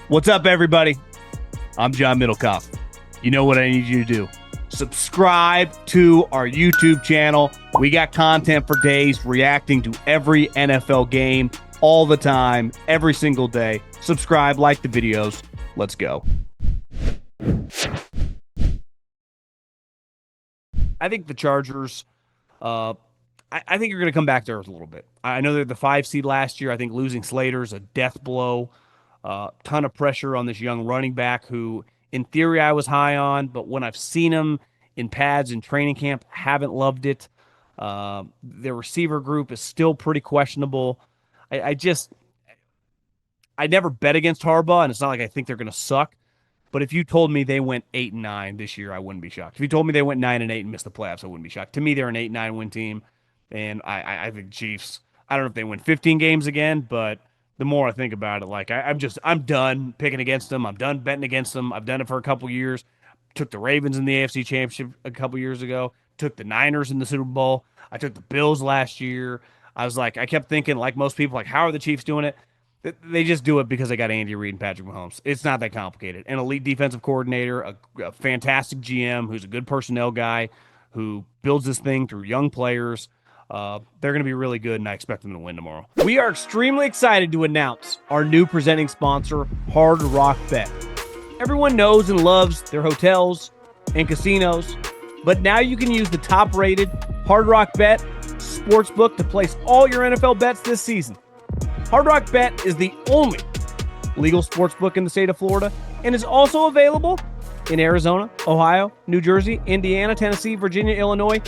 What's up, everybody? I'm John Middlekauff. You know what I need you to do. Subscribe to our YouTube channel. We got content for days reacting to every NFL game all the time, every single day. Subscribe, like the videos. Let's go. I think the Chargers, I think you're going to come back to earth a little bit. I know they're the 5 seed last year. I think losing Slater's a death blow. Ton of pressure on this young running back who, in theory, I was high on, but when I've seen him in pads in training camp, haven't loved it. Their receiver group is still pretty questionable. I never bet against Harbaugh, and it's not like I think they're going to suck. But if you told me they went 8-9 this year, I wouldn't be shocked. If you told me they went 9-8 and missed the playoffs, I wouldn't be shocked. To me, they're an 8-9 win team, and I think Chiefs. I don't know if they win 15 games again, but the more I think about it, like I'm done picking against them. I'm done betting against them. I've done it for a couple years. Took the Ravens in the AFC Championship a couple years ago. Took the Niners in the Super Bowl. I took the Bills last year. I kept thinking, like most people, like, how are the Chiefs doing it? They just do it because they got Andy Reid and Patrick Mahomes. It's not that complicated. An elite defensive coordinator, a fantastic GM who's a good personnel guy who builds this thing through young players. They're going to be really good, and I expect them to win tomorrow. We are extremely excited to announce our new presenting sponsor, Hard Rock Bet. Everyone knows and loves their hotels and casinos, but now you can use the top-rated Hard Rock Bet sportsbook to place all your NFL bets this season. Hard Rock Bet is the only legal sportsbook in the state of Florida and is also available in Arizona, Ohio, New Jersey, Indiana, Tennessee, Virginia, Illinois,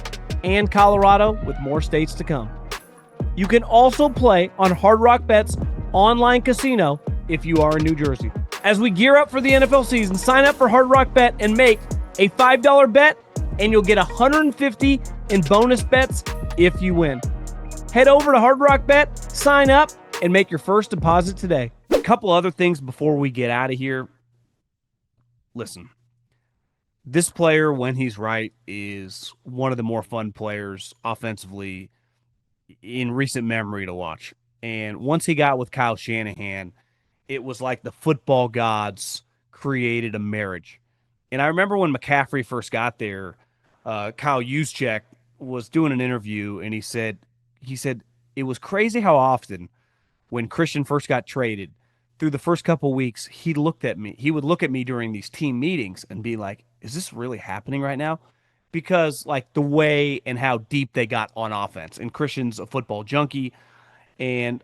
and Colorado, with more states to come. You can also play on Hard Rock Bet's online casino if you are in New Jersey. As we gear up for the NFL season, sign up for Hard Rock Bet and make a $5 bet, and you'll get $150 in bonus bets if you win. Head over to Hard Rock Bet, sign up, and make your first deposit today. A couple other things before we get out of here. Listen, this player, when he's right, is one of the more fun players offensively in recent memory to watch. And once he got with Kyle Shanahan, it was like the football gods created a marriage. And I remember when McCaffrey first got there, Kyle Juszczyk was doing an interview, and he said it was crazy how often when Christian first got traded, through the first couple weeks, he would look at me during these team meetings and be like, is this really happening right now? Because, like, the way and how deep they got on offense. And Christian's a football junkie. And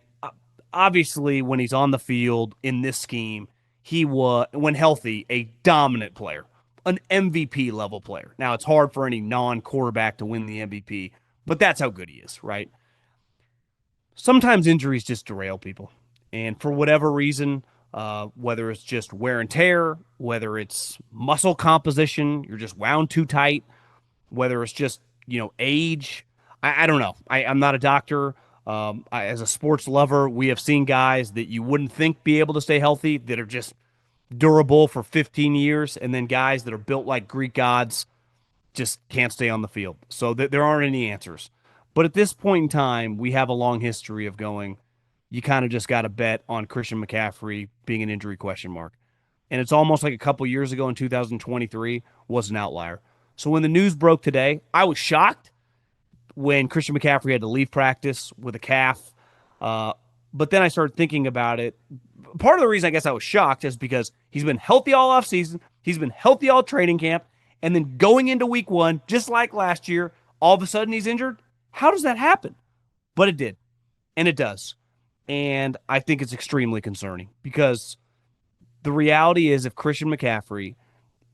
obviously, when he's on the field in this scheme, he was, when healthy, a dominant player, an MVP level player. Now, it's hard for any non-quarterback to win the MVP, but that's how good he is, right? Sometimes injuries just derail people. And for whatever reason, whether it's just wear and tear, whether it's muscle composition, you're just wound too tight, whether it's just, age, I don't know. I'm not a doctor. As a sports lover, we have seen guys that you wouldn't think be able to stay healthy that are just durable for 15 years, and then guys that are built like Greek gods just can't stay on the field. So there aren't any answers. But at this point in time, we have a long history of going, you kind of just got to bet on Christian McCaffrey being an injury question mark. And it's almost like a couple years ago in 2023 was an outlier. So when the news broke today, I was shocked when Christian McCaffrey had to leave practice with a calf. But then I started thinking about it. Part of the reason I guess I was shocked is because he's been healthy all offseason. He's been healthy all training camp. And then going into week one, just like last year, all of a sudden he's injured. How does that happen? But it did. And it does. And I think it's extremely concerning because the reality is if Christian McCaffrey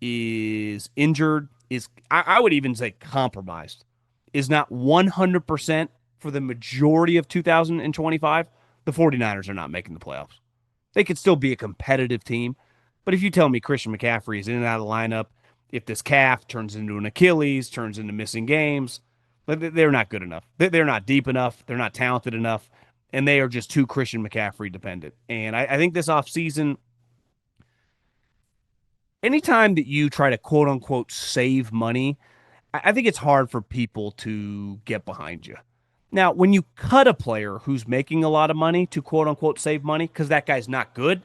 is injured, I would even say compromised, is not 100% for the majority of 2025, the 49ers are not making the playoffs. They could still be a competitive team. But if you tell me Christian McCaffrey is in and out of the lineup, if this calf turns into an Achilles, turns into missing games, they're not good enough. They're not deep enough. They're not talented enough. And they are just too Christian McCaffrey dependent. And I think this offseason, anytime that you try to quote unquote save money, I think it's hard for people to get behind you. Now, when you cut a player who's making a lot of money to quote unquote save money because that guy's not good,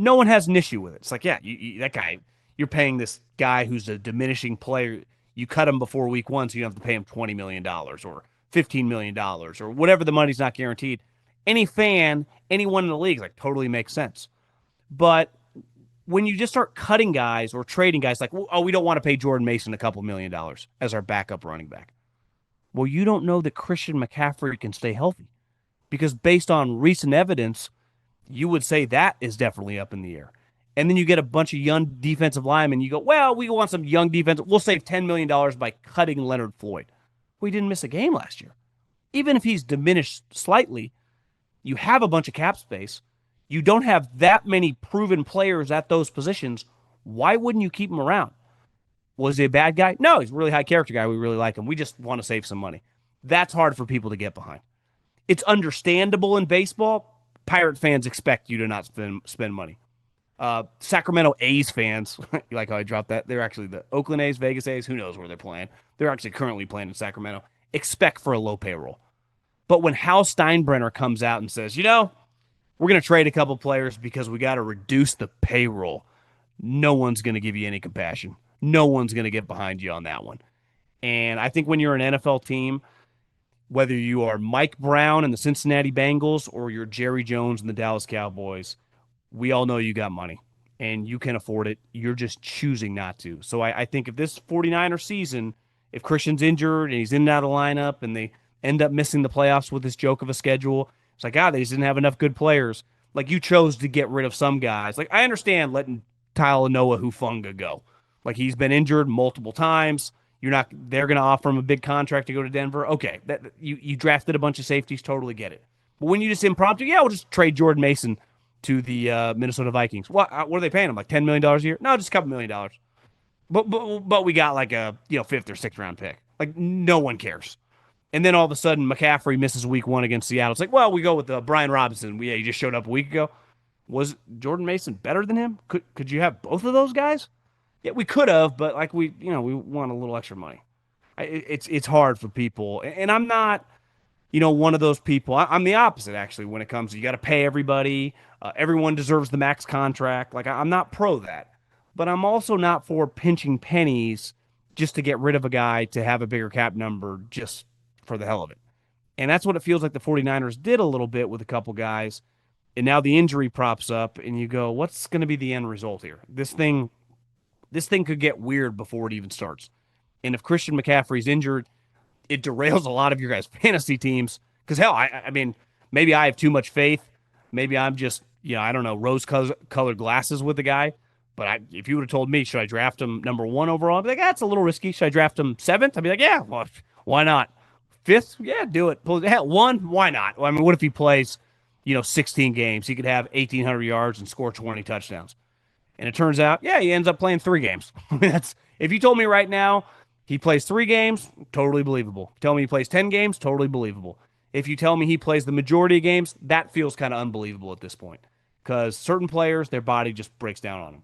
No one has an issue with it. It's like, yeah, that guy, you're paying this guy who's a diminishing player. You cut him before week one, so you don't have to pay him $20 million or $15 million or whatever the money's not guaranteed. Any fan, anyone in the league, like totally makes sense. But when you just start cutting guys or trading guys, like, oh, we don't want to pay Jordan Mason a couple $1 million as our backup running back. Well, you don't know that Christian McCaffrey can stay healthy because based on recent evidence, you would say that is definitely up in the air. And then you get a bunch of young defensive linemen. You go, well, we want some young defense. We'll save $10 million by cutting Leonard Floyd. We didn't miss a game last year. Even if he's diminished slightly, you have a bunch of cap space. You don't have that many proven players at those positions. Why wouldn't you keep him around? Was he a bad guy? No, he's a really high character guy. We really like him. We just want to save some money. That's hard for people to get behind. It's understandable in baseball. Pirate fans expect you to not spend money. Sacramento A's fans, you like how I dropped that? They're actually the Oakland A's, Vegas A's. Who knows where they're playing? They're actually currently playing in Sacramento. Expect for a low payroll. But when Hal Steinbrenner comes out and says, we're going to trade a couple players because we got to reduce the payroll, no one's going to give you any compassion. No one's going to get behind you on that one. And I think when you're an NFL team, whether you are Mike Brown and the Cincinnati Bengals or you're Jerry Jones and the Dallas Cowboys, we all know you got money and you can afford it. You're just choosing not to. So I think if this 49er season, if Christian's injured and he's in and out of the lineup and they end up missing the playoffs with this joke of a schedule, it's like, they just didn't have enough good players. Like, you chose to get rid of some guys. Like, I understand letting Talanoa Hufanga go. Like, he's been injured multiple times. They're going to offer him a big contract to go to Denver. Okay, you drafted a bunch of safeties, totally get it. But when you just impromptu, we'll just trade Jordan Mason to the Minnesota Vikings. What are they paying him? Like $10 million a year? No, just a couple $1 million. But we got like a fifth or sixth round pick. Like, no one cares. And then all of a sudden, McCaffrey misses week one against Seattle. It's like, well, we go with Brian Robinson. He just showed up a week ago. Was Jordan Mason better than him? Could you have both of those guys? Yeah, we could have, but like we want a little extra money. It's hard for people, and I'm not, one of those people. I'm the opposite actually when it comes to you got to pay everybody. Everyone deserves the max contract. Like, I'm not pro that, but I'm also not for pinching pennies just to get rid of a guy to have a bigger cap number just for the hell of it. And that's what it feels like the 49ers did a little bit with a couple guys. And now the injury props up and you go, what's going to be the end result here? This thing could get weird before it even starts. And if Christian McCaffrey's injured, it derails a lot of your guys' fantasy teams. Because hell, I mean, maybe I have too much faith. Maybe I'm just, I don't know, rose-colored glasses with the guy. But if you would have told me, should I draft him number 1 overall? I'd be like, that's a little risky. Should I draft him 7th? I'd be like, yeah, well, why not? 5th? Yeah, do it. Hell, 1? Why not? Well, I mean, what if he plays, 16 games? He could have 1,800 yards and score 20 touchdowns. And it turns out, he ends up playing 3 games. I mean, if you told me right now he plays 3 games, totally believable. Tell me he plays 10 games, totally believable. If you tell me he plays the majority of games, that feels kind of unbelievable at this point. Because certain players, their body just breaks down on them.